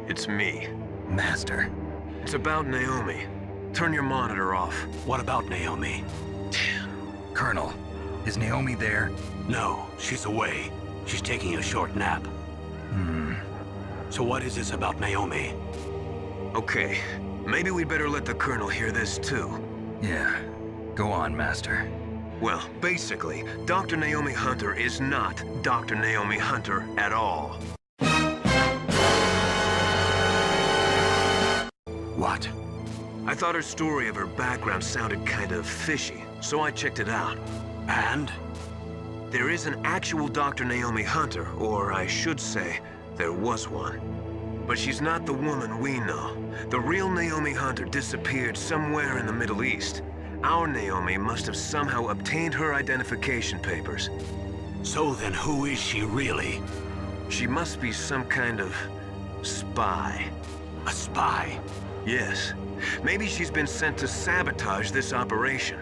It's me. Master. It's about Naomi. Turn your monitor off. What about Naomi? Colonel, is Naomi there? No, she's away. She's taking a short nap. So what is this about Naomi? Okay, maybe we'd better let the Colonel hear this too. Yeah. Go on, Master. Well, basically, Dr. Naomi Hunter is not Dr. Naomi Hunter at all. What? I thought her story of her background sounded kind of fishy, so I checked it out. And? There is an actual Dr. Naomi Hunter, or I should say, there was one. But she's not the woman we know. The real Naomi Hunter disappeared somewhere in the Middle East. Our Naomi must have somehow obtained her identification papers. So then who is she really? She must be some kind of spy. A spy? Yes. Maybe she's been sent to sabotage this operation.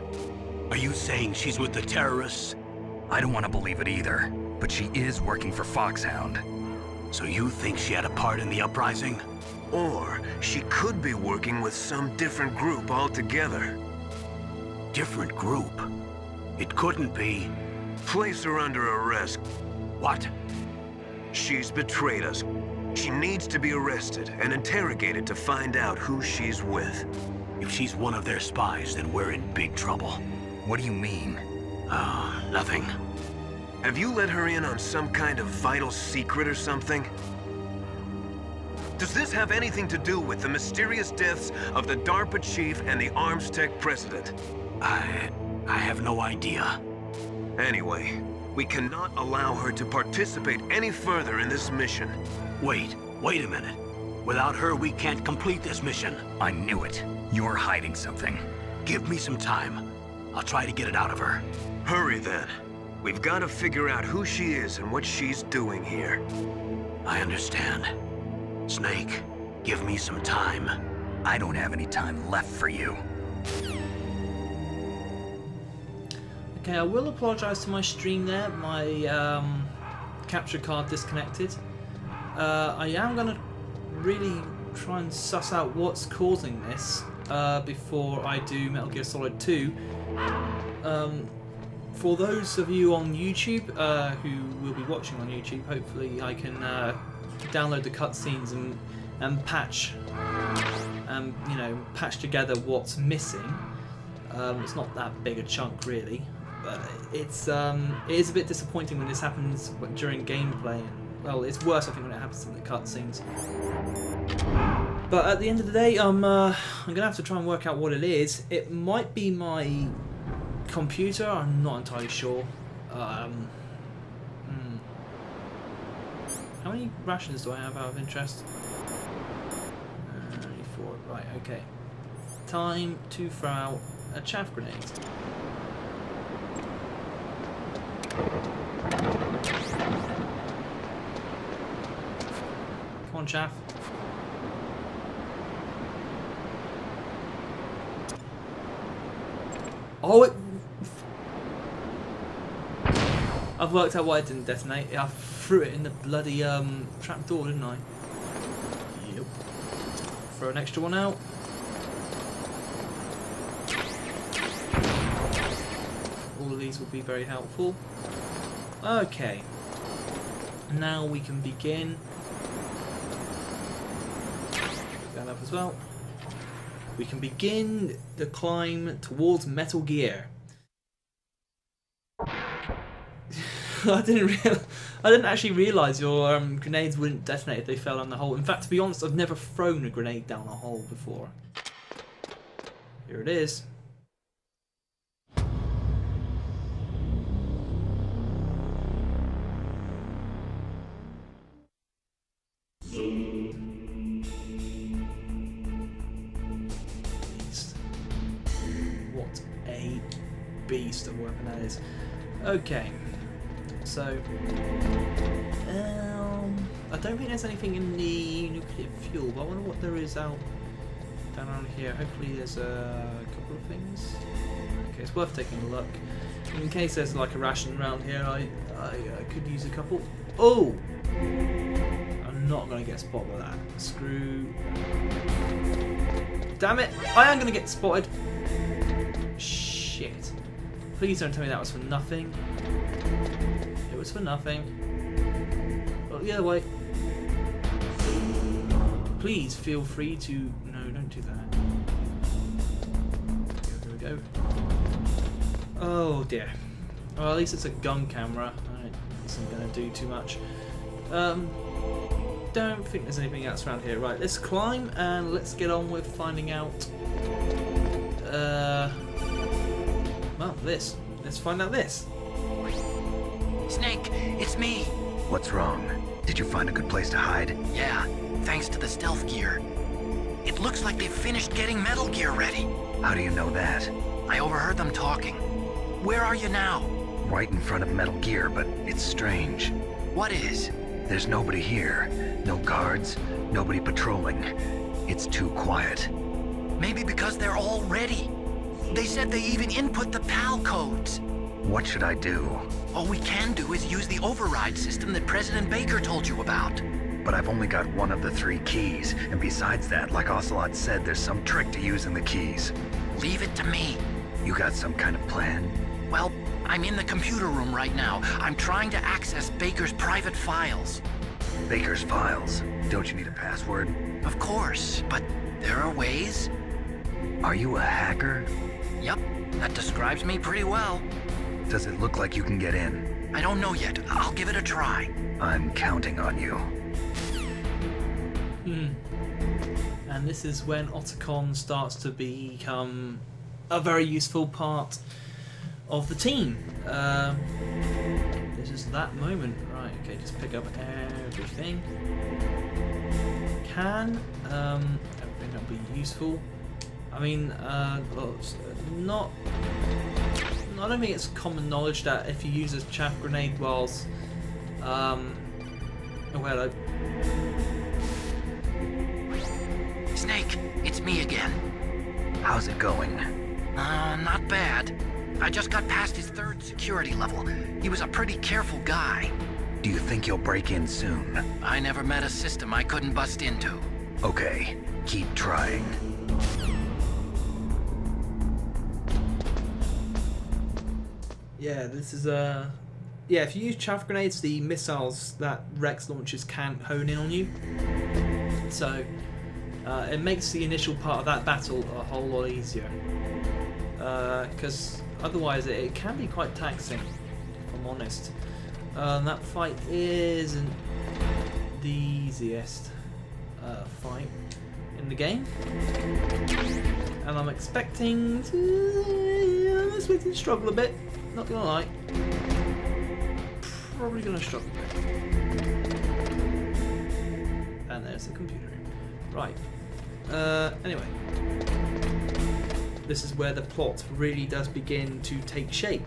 Are you saying she's with the terrorists? I don't want to believe it either, but she is working for Foxhound. So you think she had a part in the uprising? Or she could be working with some different group altogether. Different group? It couldn't be. Place her under arrest. What? She's betrayed us. She needs to be arrested and interrogated to find out who she's with. If she's one of their spies, then we're in big trouble. What do you mean? Nothing. Have you let her in on some kind of vital secret or something? Does this have anything to do with the mysterious deaths of the DARPA chief and the Arms Tech president? I have no idea. Anyway, we cannot allow her to participate any further in this mission. Wait a minute. Without her, we can't complete this mission. I knew it. You're hiding something. Give me some time. I'll try to get it out of her. Hurry then. We've got to figure out who she is and what she's doing here. I understand. Snake, give me some time. I don't have any time left for you. Okay, I will apologise to my stream there. My capture card disconnected. I am going to really try and suss out what's causing this before I do Metal Gear Solid 2. For those of you on YouTube who will be watching on YouTube, hopefully I can download the cutscenes and patch, patch together what's missing. It's not that big a chunk really, but it is a bit disappointing when this happens during gameplay. And, well, it's worse I think when it happens in the cutscenes. But at the end of the day, I'm gonna have to try and work out what it is. It might be my computer, I'm not entirely sure. How many rations do I have out of interest? Only 4, right, okay. Time to throw out a chaff grenade. Come on, chaff. Oh, I've worked out why it didn't detonate. I threw it in the bloody trap door, didn't I? Yep. Throw an extra one out. All of these will be very helpful. Okay. Now we can begin. Pick that up as well. We can begin the climb towards Metal Gear. I didn't actually realise your grenades wouldn't detonate if they fell down the hole. In fact, to be honest, I've never thrown a grenade down a hole before. Here it is. What a beast of a weapon that is. Okay. So, I don't think there's anything in the nuclear fuel, but I wonder what there is out down around here. Hopefully there's a couple of things. Okay, it's worth taking a look. In case there's like a ration around here, I could use a couple. Oh! not going to get spotted by that. Screw. Damn it! I am going to get spotted. Shit. Please don't tell me that was for nothing. It was for nothing. Look the other way. Please feel free to... No, don't do that. Here we go. Oh dear. Well, at least it's a gun camera. Alright, this isn't going to do too much. Don't think there's anything else around here. Right, let's climb and let's get on with finding out... well, this. Let's find out this. Snake, it's me. What's wrong? Did you find a good place to hide? Yeah, thanks to the stealth gear. It looks like they've finished getting Metal Gear ready. How do you know that? I overheard them talking. Where are you now? Right in front of Metal Gear, but it's strange. What is? There's nobody here. No guards, nobody patrolling. It's too quiet. Maybe because they're all ready. They said they even input the PAL codes. What should I do? All we can do is use the override system that President Baker told you about. But I've only got one of the 3 keys, and besides that, like Ocelot said, there's some trick to using the keys. Leave it to me. You got some kind of plan? Well, I'm in the computer room right now. I'm trying to access Baker's private files. Baker's files? Don't you need a password? Of course, but there are ways. Are you a hacker? Yep, that describes me pretty well. Does it look like you can get in? I don't know yet. I'll give it a try. I'm counting on you. And this is when Otacon starts to become a very useful part of the team. This is that moment. Right, okay, just pick up everything. Everything that'll be useful. I mean, well, not... I don't think it's common knowledge that if you use a chaff grenade whilst... oh, hello. Snake, it's me again. How's it going? Not bad. I just got past his 3rd security level. He was a pretty careful guy. Do you think you'll break in soon? I never met a system I couldn't bust into. Okay, keep trying. Yeah, this is yeah, if you use chaff grenades, the missiles that Rex launches can't hone in on you. So it makes the initial part of that battle a whole lot easier. Because otherwise it can be quite taxing, if I'm honest. That fight isn't the easiest fight in the game. And I'm expecting to struggle a bit. Not gonna lie. Probably gonna struggle a bit. And there's the computer. Right. Anyway. This is where the plot really does begin to take shape.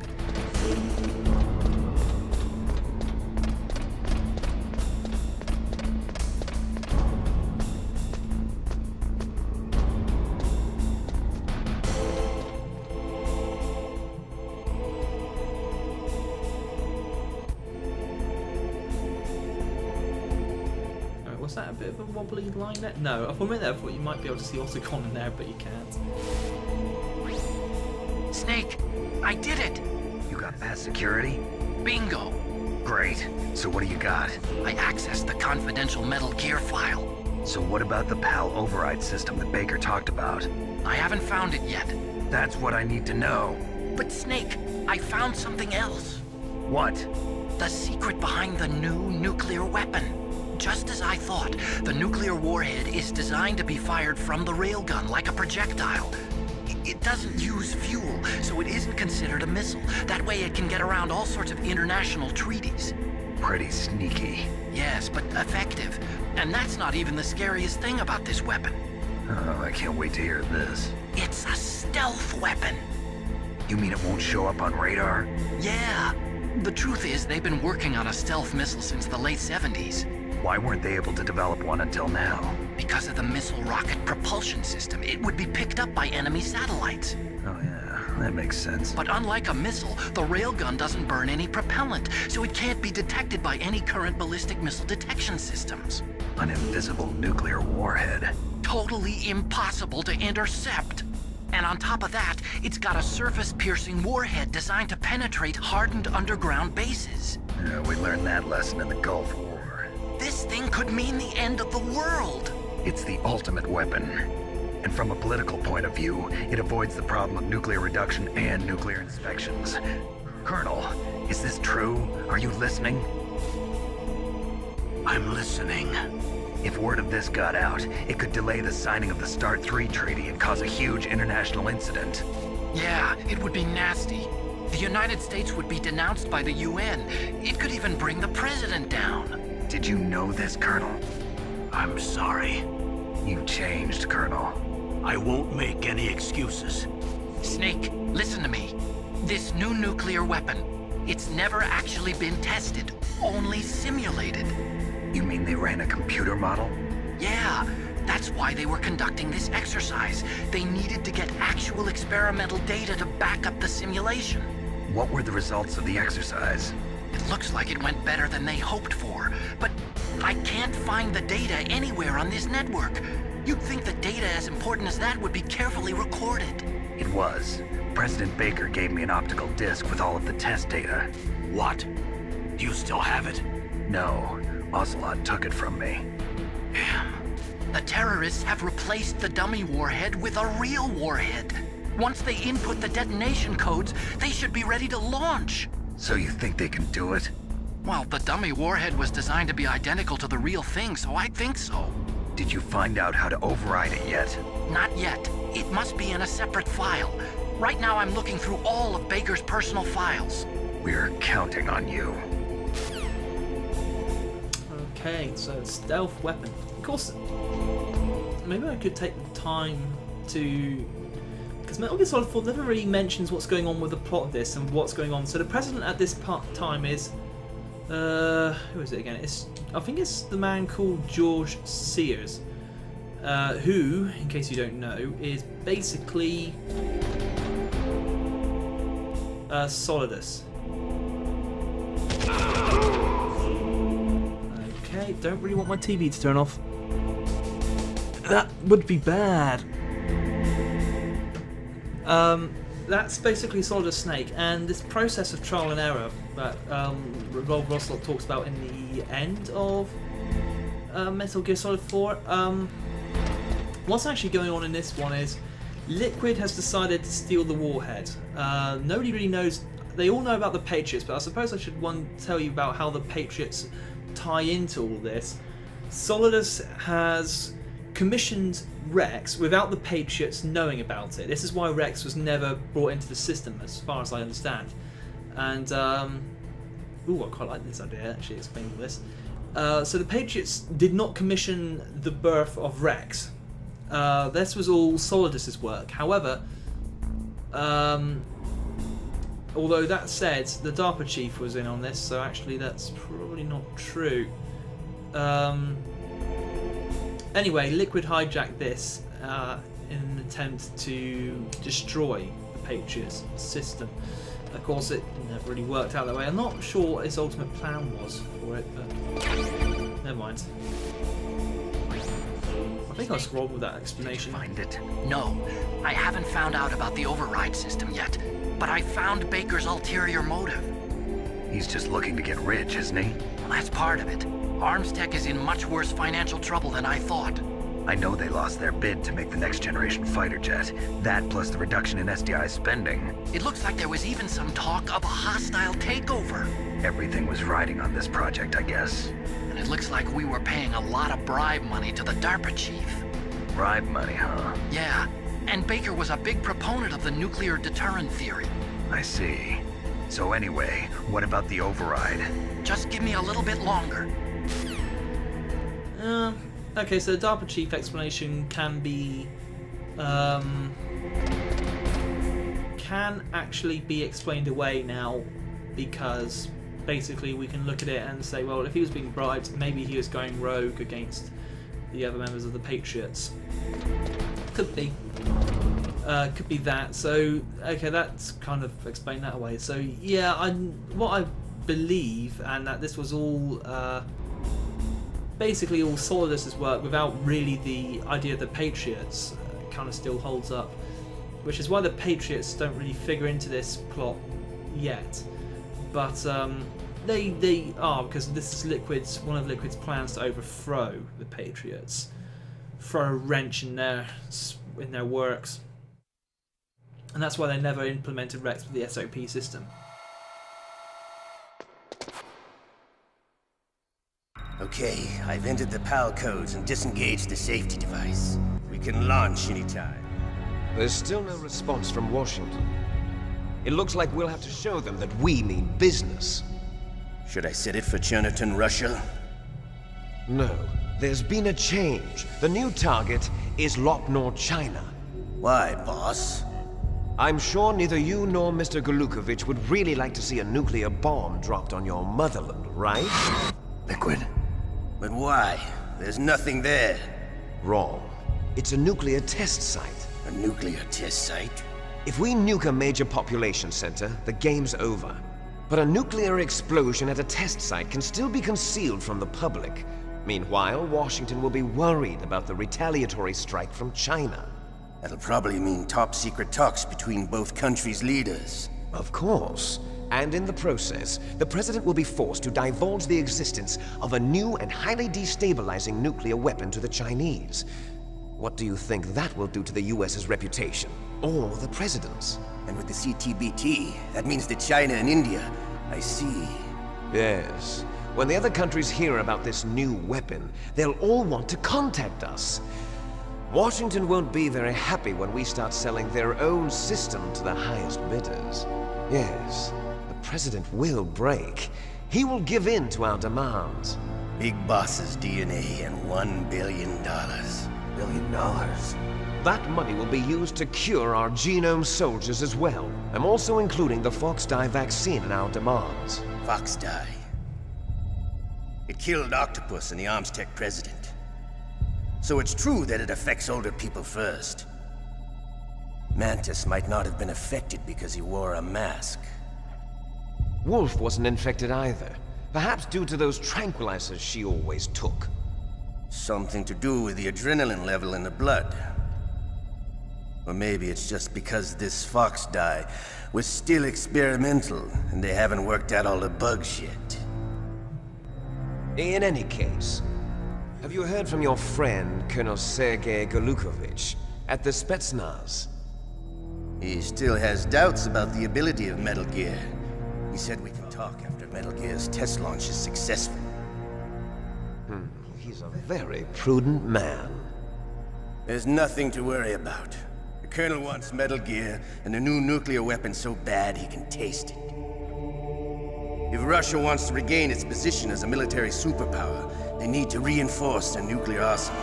Was that a bit of a wobbly line there? No, for a minute I thought you might be able to see Otacon in there, but you can't. Snake, I did it! You got past security? Bingo! Great. So what do you got? I accessed the confidential Metal Gear file. So what about the PAL override system that Baker talked about? I haven't found it yet. That's what I need to know. But Snake, I found something else. What? The secret behind the new nuclear weapon. Just as I thought, the nuclear warhead is designed to be fired from the railgun like a projectile. It doesn't use fuel, so it isn't considered a missile. That way it can get around all sorts of international treaties. Pretty sneaky. Yes, but effective. And that's not even the scariest thing about this weapon. Oh, I can't wait to hear this. It's a stealth weapon. You mean it won't show up on radar? Yeah. The truth is, they've been working on a stealth missile since the late 70s. Why weren't they able to develop one until now? Because of the missile rocket propulsion system, it would be picked up by enemy satellites. Oh yeah, that makes sense. But unlike a missile, the railgun doesn't burn any propellant, so it can't be detected by any current ballistic missile detection systems. an invisible nuclear warhead. Totally impossible to intercept. And on top of that, it's got a surface-piercing warhead designed to penetrate hardened underground bases. We learned that lesson in the Gulf War. This thing could mean the end of the world. It's the ultimate weapon. And from a political point of view, it avoids the problem of nuclear reduction and nuclear inspections. Colonel, is this true? Are you listening? I'm listening. If word of this got out, it could delay the signing of the START 3 treaty and cause a huge international incident. Yeah, it would be nasty. The United States would be denounced by the UN. It could even bring the president down. Did you know this, Colonel? I'm sorry. You've changed, Colonel. I won't make any excuses. Snake, listen to me. This new nuclear weapon, it's never actually been tested, only simulated. You mean they ran a computer model? Yeah, that's why they were conducting this exercise. They needed to get actual experimental data to back up the simulation. What were the results of the exercise? It looks like it went better than they hoped for, but I can't find the data anywhere on this network. You'd think the data as important as that would be carefully recorded. It was. President Baker gave me an optical disc with all of the test data. What? Do you still have it? No, Ocelot took it from me. Damn. The terrorists have replaced the dummy warhead with a real warhead. Once they input the detonation codes, they should be ready to launch. So you think they can do it? Well, the dummy warhead was designed to be identical to the real thing, so I think so. Did you find out how to override it yet? Not yet. It must be in a separate file. Right now I'm looking through all of Baker's personal files. We're counting on you. Okay, so stealth weapon. Of course, maybe I could take the time to... Because Metal Gear Solid 4 never really mentions what's going on with the plot of this and what's going on. So the president at this time is... who is it again? I think it's the man called George Sears. Who, in case you don't know, is basically... Solidus. Okay, don't really want my TV to turn off. That would be bad. That's basically Solidus Snake, and this process of trial and error that Rob Roslot talks about in the end of Metal Gear Solid 4. What's actually going on in this one is Liquid has decided to steal the warhead. Nobody really knows. They all know about the Patriots, but I suppose I should tell you about how the Patriots tie into all this. Solidus has commissioned Rex without the Patriots knowing about it. This is why Rex was never brought into the system, as far as I understand. And I quite like this idea, actually, explaining this. So the Patriots did not commission the birth of Rex. This was all Solidus's work. However, although that said, the DARPA chief was in on this, so actually that's probably not true. Anyway, Liquid hijacked this in an attempt to destroy the Patriots system. Of course, it never really worked out that way. I'm not sure what his ultimate plan was for it, but never mind. I think I scrolled with that explanation. Find it. No, I haven't found out about the override system yet, but I found Baker's ulterior motive. He's just looking to get rich, isn't he? Well, that's part of it. Arms Tech is in much worse financial trouble than I thought. I know they lost their bid to make the next generation fighter jet. That plus the reduction in SDI spending. It looks like there was even some talk of a hostile takeover. Everything was riding on this project, I guess. And it looks like we were paying a lot of bribe money to the DARPA chief. Bribe money, huh? Yeah, and Baker was a big proponent of the nuclear deterrent theory. I see. So anyway, what about the override? Just give me a little bit longer. Okay, so the DARPA chief explanation can be... can actually be explained away now, because basically we can look at it and say, well, if he was being bribed, maybe he was going rogue against the other members of the Patriots. Could be. Could be that. So, okay, that's kind of explained that away. So, yeah, what I believe, and that this was all basically all Solidus's work without really the idea of the Patriots kind of still holds up, which is why the Patriots don't really figure into this plot yet. But they are, because this is one of Liquid's plans to overthrow the Patriots, throw a wrench in their works, and that's why they never implemented Rex with the SOP system. Okay, I've entered the PAL codes and disengaged the safety device. We can launch anytime. There's still no response from Washington. It looks like we'll have to show them that we mean business. Should I set it for Chun, Russia? No, there's been a change. The new target is Lopnor, China. Why, boss? I'm sure neither you nor Mr. Golukovich would really like to see a nuclear bomb dropped on your motherland, right? Liquid. But why? There's nothing there. Wrong. It's a nuclear test site. A nuclear test site? If we nuke a major population center, the game's over. But a nuclear explosion at a test site can still be concealed from the public. Meanwhile, Washington will be worried about the retaliatory strike from China. That'll probably mean top-secret talks between both countries' leaders. Of course. And in the process, the president will be forced to divulge the existence of a new and highly destabilizing nuclear weapon to the Chinese. What do you think that will do to the US's reputation? Or the president's? And with the CTBT, that means that China and India. I see. Yes. When the other countries hear about this new weapon, they'll all want to contact us. Washington won't be very happy when we start selling their own system to the highest bidders. Yes, the president will break. He will give in to our demands. Big Boss's DNA and $1 billion. $1 billion. That money will be used to cure our genome soldiers as well. I'm also including the Fox dye vaccine in our demands. Fox dye. It killed Octopus and the Armstech president. So it's true that it affects older people first. Mantis might not have been affected because he wore a mask. Wolf wasn't infected either. Perhaps due to those tranquilizers she always took. Something to do with the adrenaline level in the blood. Or maybe it's just because this Fox dye was still experimental and they haven't worked out all the bugs yet. In any case, have you heard from your friend, Colonel Sergei Golukovich, at the Spetsnaz? He still has doubts about the ability of Metal Gear. He said we can talk after Metal Gear's test launch is successful. He's a very prudent man. There's nothing to worry about. The Colonel wants Metal Gear and a new nuclear weapon so bad he can taste it. If Russia wants to regain its position as a military superpower, they need to reinforce their nuclear arsenal.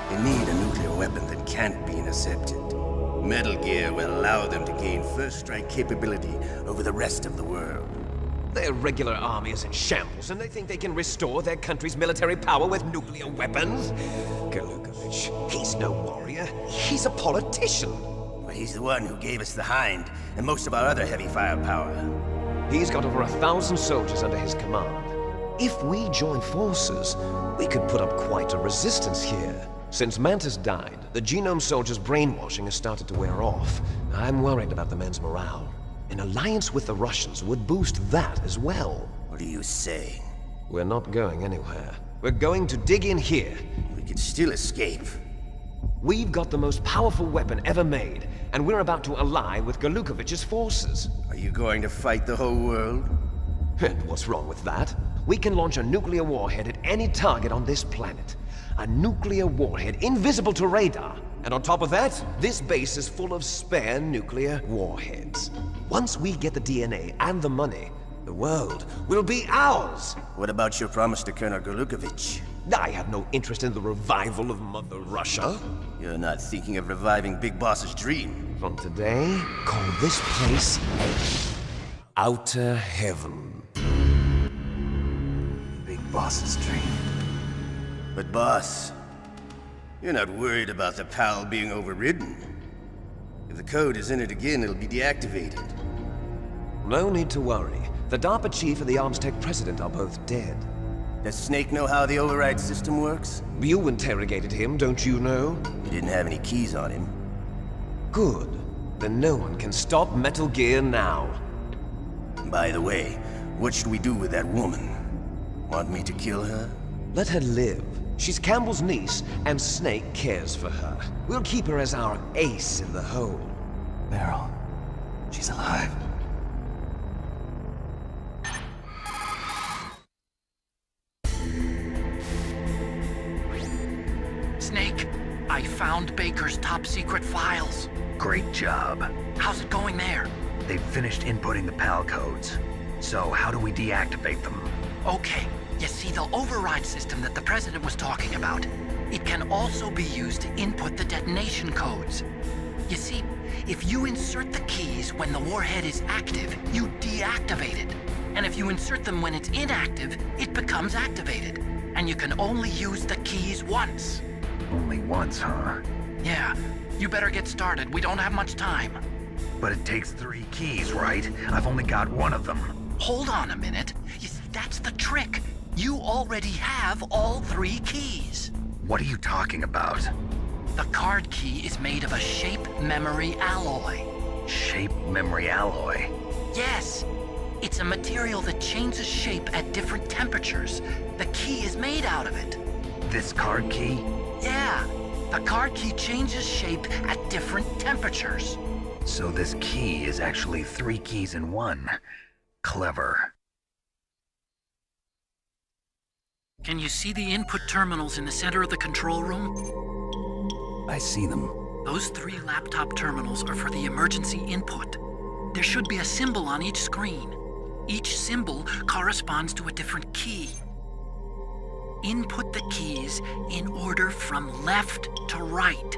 They need a nuclear weapon that can't be intercepted. Metal Gear will allow them to gain first strike capability over the rest of the world. Their regular army is in shambles, and they think they can restore their country's military power with nuclear weapons? Golukovich, he's no warrior. He's a politician. Well, he's the one who gave us the Hind and most of our other heavy firepower. He's got over 1,000 soldiers under his command. If we join forces, we could put up quite a resistance here. Since Mantis died, the genome soldiers' brainwashing has started to wear off. I'm worried about the men's morale. An alliance with the Russians would boost that as well. What are you saying? We're not going anywhere. We're going to dig in here. We could still escape. We've got the most powerful weapon ever made, and we're about to ally with Golukovich's forces. Are you going to fight the whole world? And what's wrong with that? We can launch a nuclear warhead at any target on this planet. A nuclear warhead invisible to radar. And on top of that, this base is full of spare nuclear warheads. Once we get the DNA and the money, the world will be ours! What about your promise to Colonel Golukovich? I have no interest in the revival of Mother Russia. You're not thinking of reviving Big Boss's dream. From today, call this place Outer Heaven. Big Boss's dream. But boss, you're not worried about the PAL being overridden. If the code is entered again, it'll be deactivated. No need to worry. The DARPA chief and the Armstech president are both dead. Does Snake know how the override system works? You interrogated him, don't you know? He didn't have any keys on him. Good. Then no one can stop Metal Gear now. By the way, what should we do with that woman? Want me to kill her? Let her live. She's Campbell's niece, and Snake cares for her. We'll keep her as our ace in the hole. Meryl, she's alive. Snake, I found Baker's top-secret files. Great job. How's it going there? They've finished inputting the PAL codes. So how do we deactivate them? Okay, you see the override system that the President was talking about? It can also be used to input the detonation codes. You see, if you insert the keys when the warhead is active, you deactivate it. And if you insert them when it's inactive, it becomes activated. And you can only use the keys once. Only once, huh? Yeah, you better get started. We don't have much time. But it takes 3 keys, right? I've only got 1 of them. Hold on a minute. You see, that's the trick. You already have all 3 keys. What are you talking about? The card key is made of a shape memory alloy. Shape memory alloy? Yes. It's a material that changes shape at different temperatures. The key is made out of it. This card key? Yeah. The card key changes shape at different temperatures. So this key is actually 3 keys in 1. Clever. Can you see the input terminals in the center of the control room? I see them. Those 3 laptop terminals are for the emergency input. There should be a symbol on each screen. Each symbol corresponds to a different key. Input the keys in order from left to right.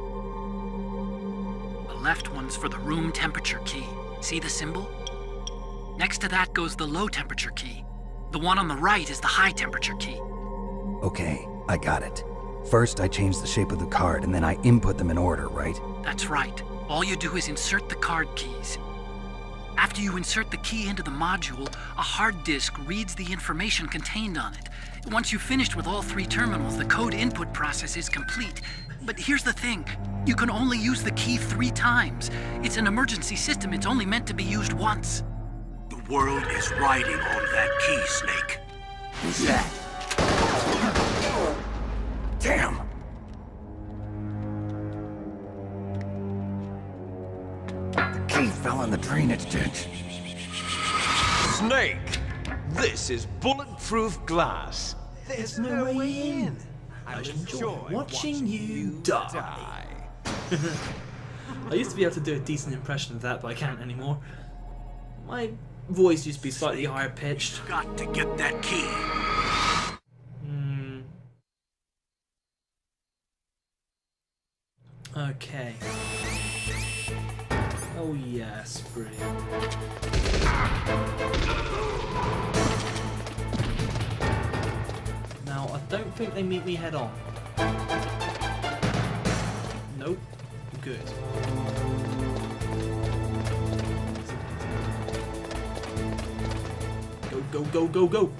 The left one's for the room temperature key. See the symbol? Next to that goes the low temperature key. The one on the right is the high temperature key. Okay, I got it. First, I change the shape of the card, and then I input them in order, right? That's right. All you do is insert the card keys. After you insert the key into the module, a hard disk reads the information contained on it. Once you've finished with all 3 terminals, the code input process is complete. But here's the thing. You can only use the key 3 times. It's an emergency system. It's only meant to be used once. The world is riding on that key, Snake. Who's that? Damn! The key fell in the drainage ditch. Snake! This is bulletproof glass. There's no way in. I enjoy watching you die. I used to be able to do a decent impression of that, but I can't anymore. My voice used to be slightly higher pitched. Got to get that key. Okay. Oh yes, brilliant. Now, I don't think they meet me head on. Nope. Good. Go, go, go, go, go!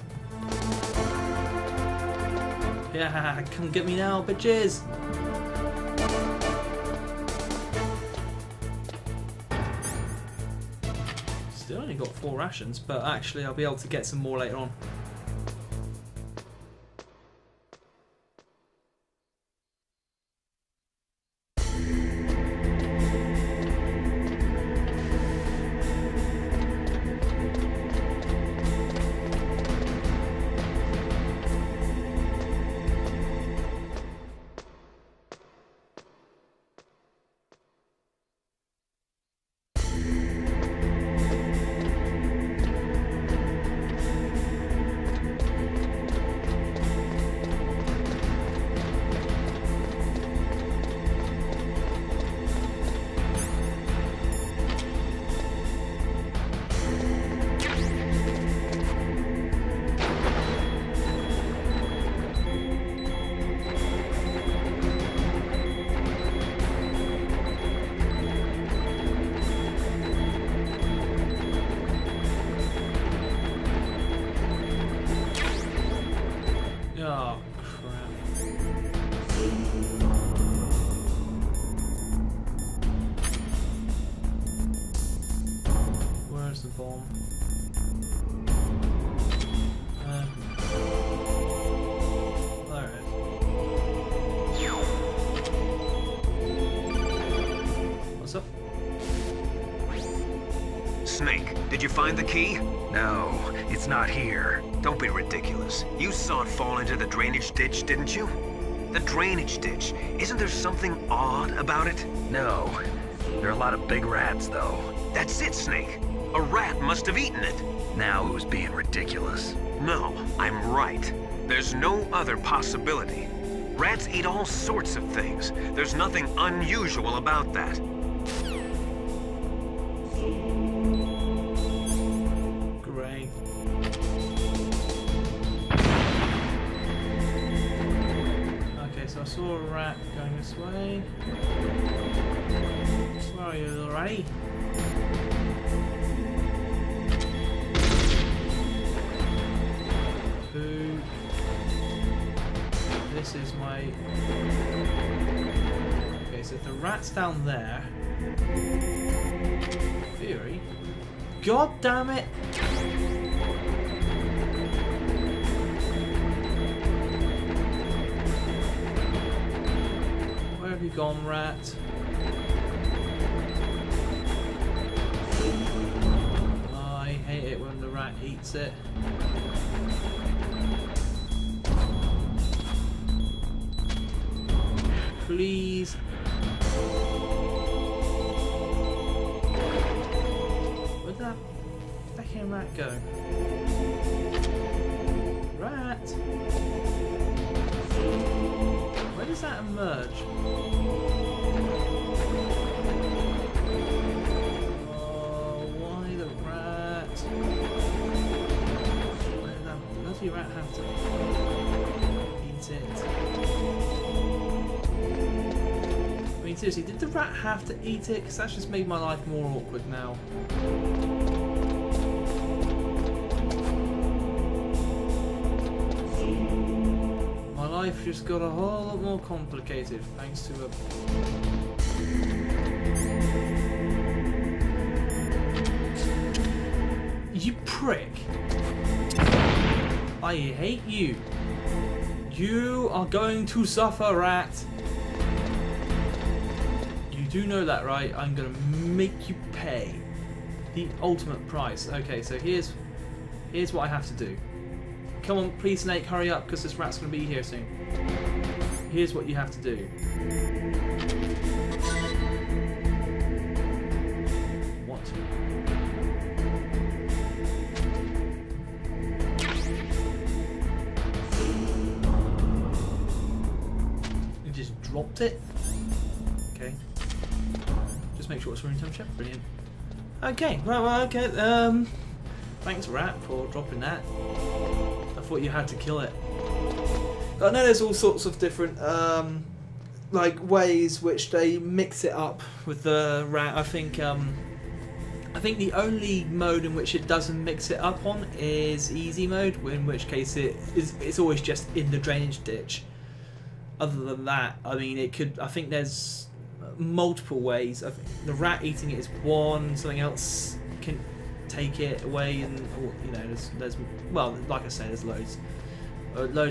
Yeah, come get me now, bitches! Still only got 4 rations, but actually I'll be able to get some more later on. Did you find the key? No, it's not here. Don't be ridiculous. You saw it fall into the drainage ditch, didn't you? The drainage ditch. Isn't there something odd about it? No. There are a lot of big rats, though. That's it, Snake. A rat must have eaten it. Now who's being ridiculous? No, I'm right. There's no other possibility. Rats eat all sorts of things. There's nothing unusual about that. Great. Okay, so I saw a rat going this way. Where are you, little ratty? Boo. This is my... Okay, so if the rat's down there... Theory? God damn it! Where have you gone, rat? I hate it when the rat eats it. Please. Where'd that fucking rat go? Rat? Where does that emerge? Oh, why the rat? Where did that bloody rat have to eat it? I mean, seriously, did the rat have to eat it? Because that's just made my life more awkward now. My life just got a whole lot more complicated thanks to a... You prick! I hate you. You are going to suffer, rat. You do know that, right? I'm gonna make you pay the ultimate price. Okay, so here's what I have to do. Come on, please, Snake, hurry up, because this rat's gonna be here soon. Here's what you have to do. What? You just dropped it? Okay. Just make sure it's room temperature. Brilliant. Okay, well, okay. Thanks, rat, for dropping that. I thought you had to kill it. I know there's all sorts of different like ways which they mix it up with the rat. I think the only mode in which it doesn't mix it up on is easy mode, in which case it's always just in the drainage ditch. Other than that, I mean, I think there's multiple ways. The rat eating it is one. Something else can take it away, and you know, there's well, like I say, there's loads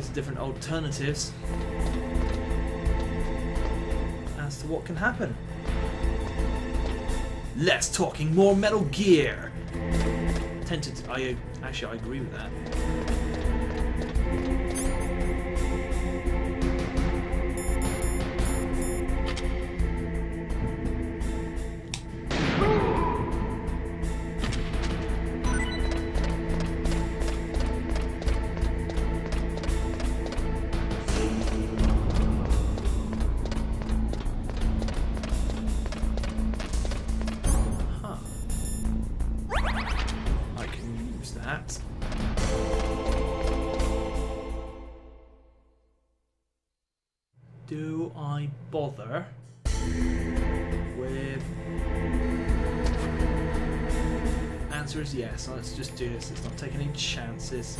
of different alternatives as to what can happen. Let's talking more Metal Gear. I agree with that. Do I bother with... Answer is yes. Let's just do this. Let's not take any chances.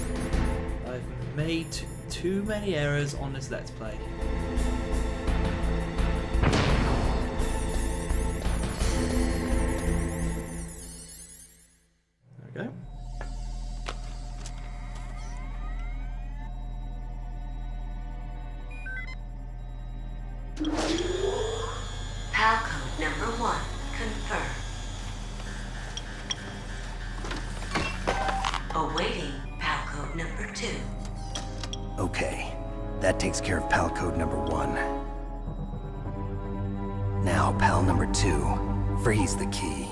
I've made too many errors on this Let's Play. There we go. PAL code number 1 confirmed. Awaiting PAL code number 2. Okay, that takes care of PAL code number 1. Now, PAL number 2, freeze the key.